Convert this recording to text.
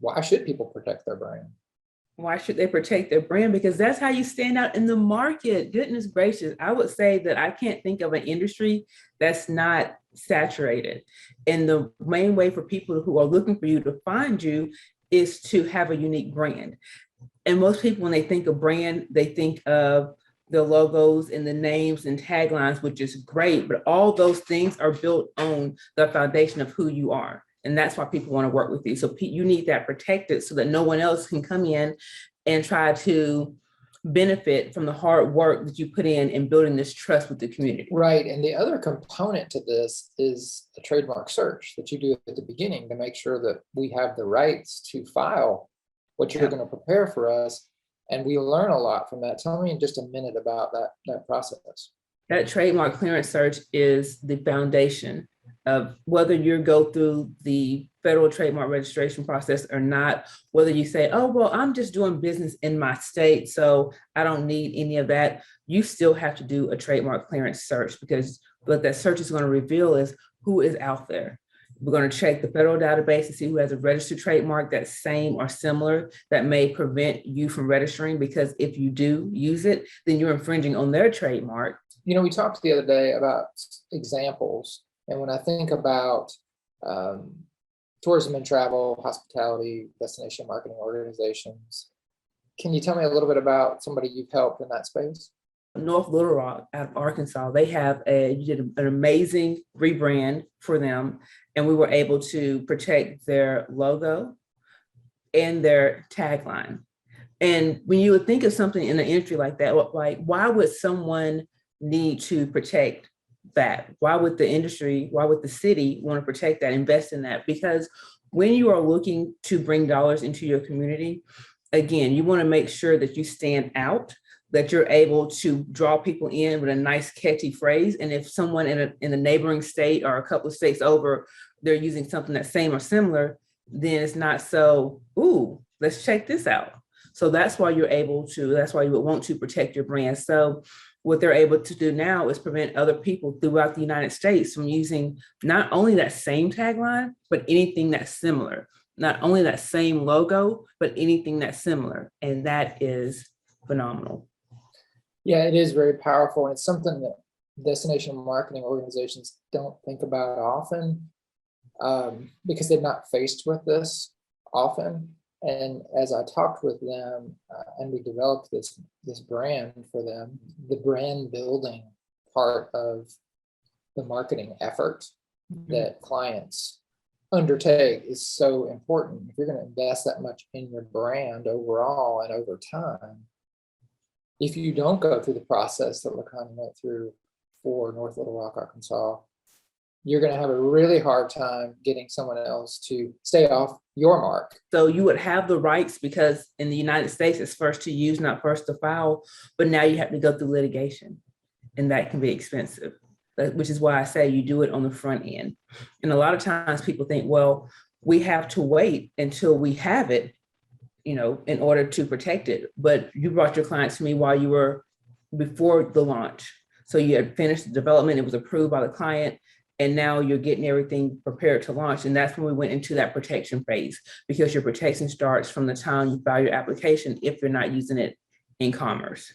Why should people protect their brand? Why should they protect their brand? Because that's how you stand out in the market. Goodness gracious. I would say that I can't think of an industry that's not saturated. And the main way for people who are looking for you to find you is to have a unique brand. And most people, when they think of brand, they think of the logos and the names and taglines, which is great, but all those things are built on the foundation of who you are. And that's why people want to work with you. So you need that protected so that no one else can come in and try to benefit from the hard work that you put in building this trust with the community. Right. And the other component to this is a trademark search that you do at the beginning to make sure that we have the rights to file what you're going to prepare for us. And we learn a lot from that. Tell me in just a minute about that process. That trademark clearance search is the foundation of whether you go through the federal trademark registration process or not, whether you say, oh, well, I'm just doing business in my state, so I don't need any of that. You still have to do a trademark clearance search, because what that search is going to reveal is who is out there. We're going to check the federal database to see who has a registered trademark that's same or similar that may prevent you from registering, because if you do use it, then you're infringing on their trademark. You know, we talked the other day about examples. And when I think about tourism and travel, hospitality, destination marketing organizations, can you tell me a little bit about somebody you've helped in that space? North Little Rock out of Arkansas, you did an amazing rebrand for them, and we were able to protect their logo and their tagline. And when you would think of something in an industry like that, like why would someone need to protect that? Why would the city want to protect that, invest in that? Because when you are looking to bring dollars into your community, again, you want to make sure that you stand out, that you're able to draw people in with a nice catchy phrase. And if someone in a neighboring state or a couple of states over, they're using something that's same or similar, then it's not so, ooh, let's check this out. So that's why you would want to protect your brand. So what they're able to do now is prevent other people throughout the United States from using not only that same tagline, but anything that's similar. Not only that same logo, but anything that's similar. And that is phenomenal. Yeah, it is very powerful. And it's something that destination marketing organizations don't think about often because they're not faced with this often. And as I talked with them and we developed this brand for them, the brand building part of the marketing effort that clients undertake is so important. If you're going to invest that much in your brand overall and over time, if you don't go through the process that LaConya went through for North Little Rock, Arkansas, you're going to have a really hard time getting someone else to stay off your mark. So you would have the rights, because in the United States, it's first to use, not first to file. But now you have to go through litigation, and that can be expensive, which is why I say you do it on the front end. And a lot of times people think, well, we have to wait until we have it, in order to protect it. But you brought your clients to me while you were before the launch. So you had finished the development, it was approved by the client, and now you're getting everything prepared to launch. And that's when we went into that protection phase, because your protection starts from the time you file your application if you're not using it in commerce.